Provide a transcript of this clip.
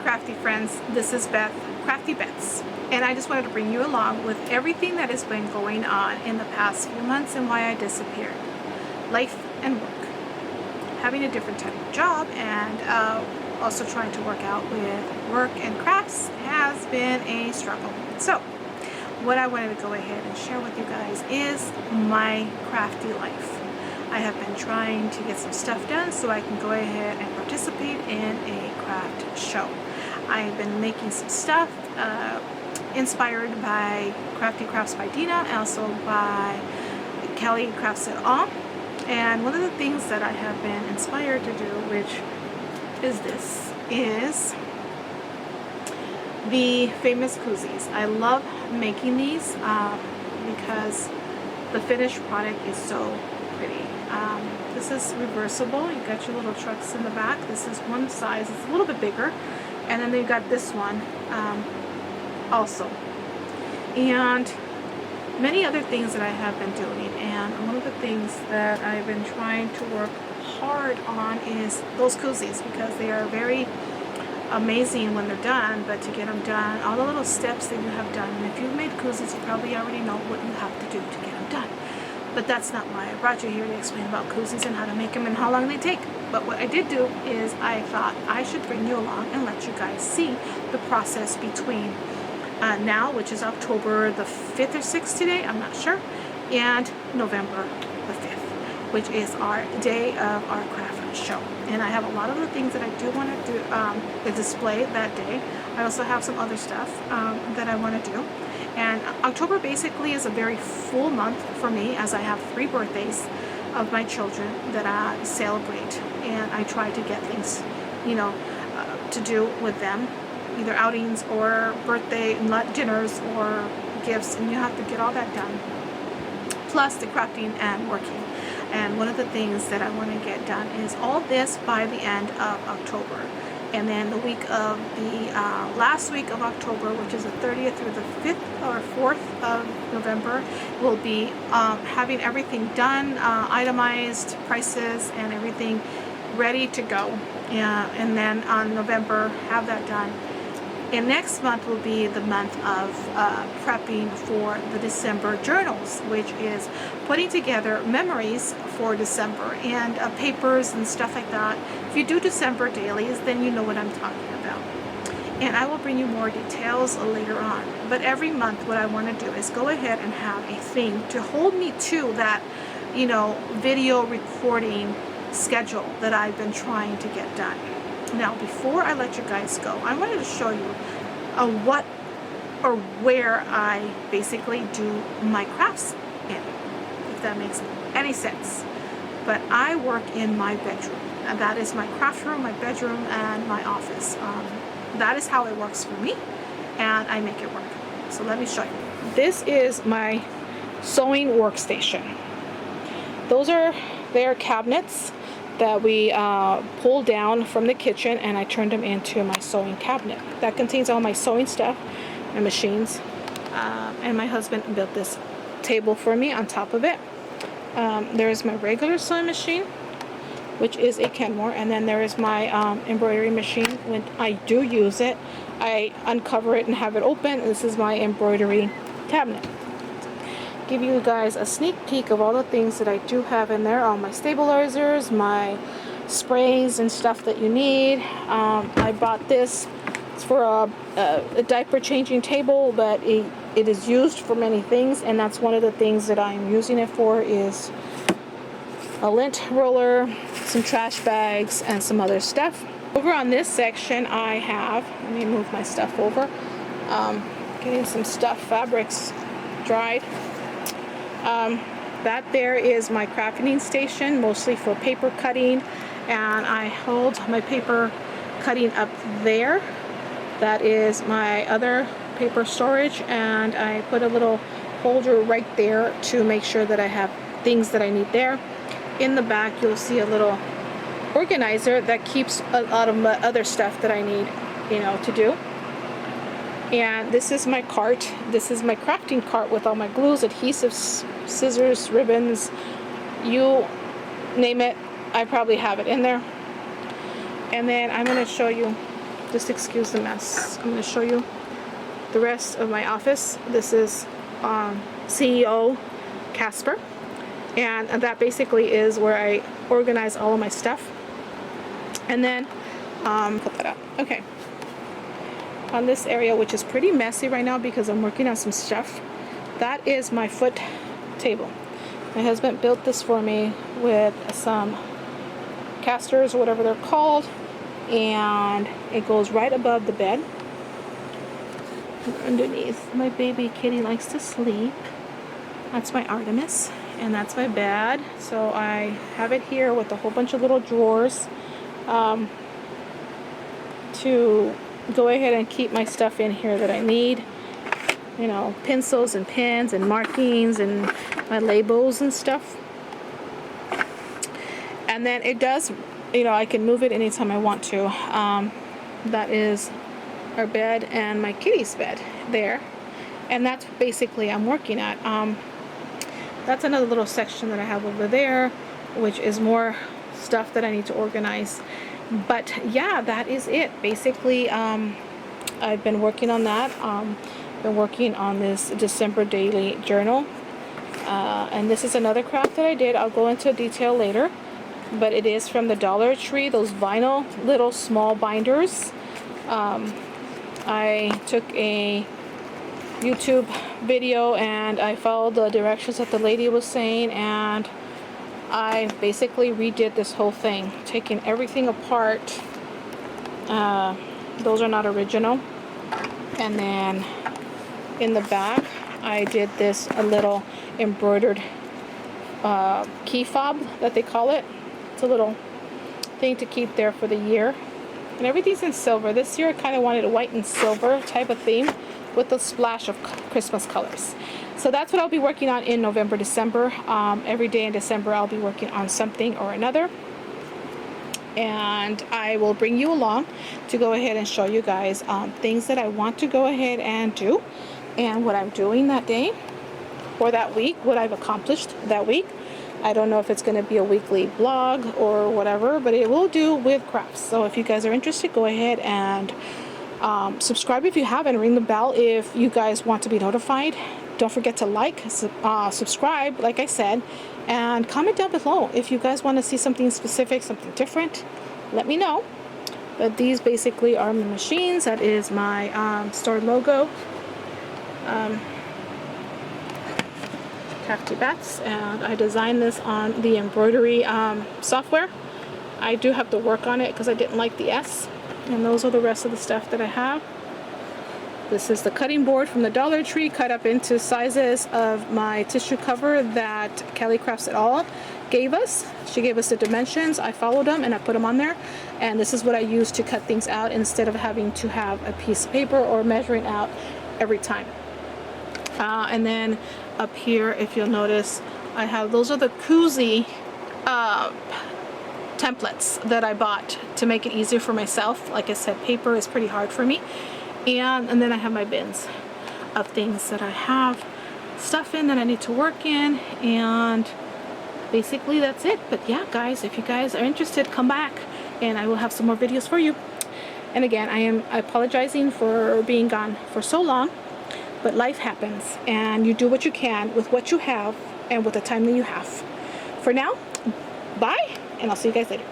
crafty friends, this is Beth, Crafty Beths, and I just wanted to bring you along with everything that has been going on in the past few months and why I disappeared. Life and work. Having a different type of job and also trying to work out with work and crafts has been a struggle. So what I wanted to go ahead and share with you guys is my crafty life. I have been trying to get some stuff done so I can go ahead and participate in a craft show. I have been making some stuff inspired by Crafty Crafts by Deanna and also by Kelly Crafts It All. And one of the things that I have been inspired to do, which is this, is the famous Koozies. I love making these because the finished product is so pretty. This is reversible. You got your little trucks in the back. This is one size. It's a little bit bigger. And then they've got this one also. And many other things that I have been doing. And one of the things that I've been trying to work hard on is those Koozies, because they are very amazing when they're done, but to get them done, all the little steps that you have done, and if you've made Koozies, you probably already know what you have to do to get them done. But that's not why I brought you here to explain about Koozies and how to make them and how long they take. But what I did do is I thought I should bring you along and let you guys see the process between now, which is October the 5th or 6th today, I'm not sure, and November the 5th, which is our day of our craft show. And I have a lot of the things that I do want to do display that day. I also have some other stuff that I want to do. And October basically is a very full month for me, as I have 3 birthdays of my children that I celebrate, and I try to get things, to do with them, either outings or birthday dinners or gifts, and you have to get all that done, plus the crafting and working. And one of the things that I want to get done is all this by the end of October. And then the week of the last week of October, which is the 30th through the 5th or 4th of November, we'll be having everything done, itemized, prices, and everything ready to go. And then on November, have that done. And next month will be the month of prepping for the December journals, which is putting together memories for December and papers and stuff like that. If you do December dailies, then you know what I'm talking about. And I will bring you more details later on. But every month what I want to do is go ahead and have a thing to hold me to that, video recording schedule that I've been trying to get done. Now, before I let you guys go, I wanted to show you what or where I basically do my crafts in, if that makes any sense. But I work in my bedroom, and that is my craft room, my bedroom, and my office. That is how it works for me, and I make it work. So let me show you. This is my sewing workstation. They are cabinets that we pulled down from the kitchen, and I turned them into my sewing cabinet. That contains all my sewing stuff and machines. And my husband built this table for me on top of it. There's my regular sewing machine, which is a Kenmore, and then there is my embroidery machine. When I do use it, I uncover it and have it open. This is my embroidery cabinet. Give you guys a sneak peek of all the things that I do have in there, all my stabilizers, my sprays and stuff that you need. I bought this. It's for a diaper changing table, but it is used for many things, and that's one of the things that I'm using it for, is a lint roller, some trash bags, and some other stuff. Over on this section I have, let me move my stuff over, getting some stuff, fabrics dried. That there is my crafting station, mostly for paper cutting, and I hold my paper cutting up there. That is my other paper storage, and I put a little holder right there to make sure that I have things that I need there. In the back you'll see a little organizer that keeps a lot of my other stuff that I need, to do. And this is my cart. This is my crafting cart with all my glues, adhesives, scissors, ribbons, you name it, I probably have it in there. And then I'm going to show you Just excuse the mess. I'm going to show you the rest of my office. This is CEO Casper, and that basically is where I organize all of my stuff. And then put that up. Okay. On this area, which is pretty messy right now because I'm working on some stuff, that is my foot table. My husband built this for me with some casters or whatever they're called, and it goes right above the bed. Underneath, my baby kitty likes to sleep. That's my Artemis, and that's my bed. So I have it here with a whole bunch of little drawers to go ahead and keep my stuff in here that I need. You know, pencils and pens and markings and my labels and stuff. And then it does, you know, I can move it anytime I want to. That is our bed and my kitty's bed there. And that's basically I'm working at. That's another little section that I have over there, which is more stuff that I need to organize. But yeah, that is it. Basically, I've been working on that. Been working on this December daily journal. And this is another craft that I did. I'll go into detail later. But it is from the Dollar Tree, those vinyl little small binders. I took a YouTube video and I followed the directions that the lady was saying, and I basically redid this whole thing, taking everything apart. Those are not original. And then in the back, I did this a little embroidered key fob that they call it. It's a little thing to keep there for the year. And everything's in silver. This year I kind of wanted a white and silver type of theme with a splash of Christmas colors. So that's what I'll be working on in November, December. Every day in December I'll be working on something or another. And I will bring you along to go ahead and show you guys things that I want to go ahead and do, and what I'm doing that day or that week, what I've accomplished that week. I don't know if it's going to be a weekly blog or whatever, but it will do with crafts. So if you guys are interested, go ahead and subscribe if you haven't. Ring the bell if you guys want to be notified. Don't forget to like, subscribe, like I said, and comment down below if you guys want to see something specific, something different. Let me know. But these basically are my machines. That is my store logo. Krafty Beths, and I designed this on the embroidery software. I do have to work on it because I didn't like the S. And those are the rest of the stuff that I have. This is the cutting board from the Dollar Tree, cut up into sizes of my tissue cover that Kelly Crafts et al. Gave us. She gave us the dimensions. I followed them and I put them on there. And this is what I use to cut things out instead of having to have a piece of paper or measuring out every time. And then up here, if you'll notice, I have, those are the Koozie templates that I bought to make it easier for myself. Like I said, paper is pretty hard for me. And then I have my bins of things that I have stuff in that I need to work in, and basically that's it. But yeah, guys, if you guys are interested, come back and I will have some more videos for you. And again, I am apologizing for being gone for so long, but life happens and you do what you can with what you have and with the time that you have. For now, bye, and I'll see you guys later.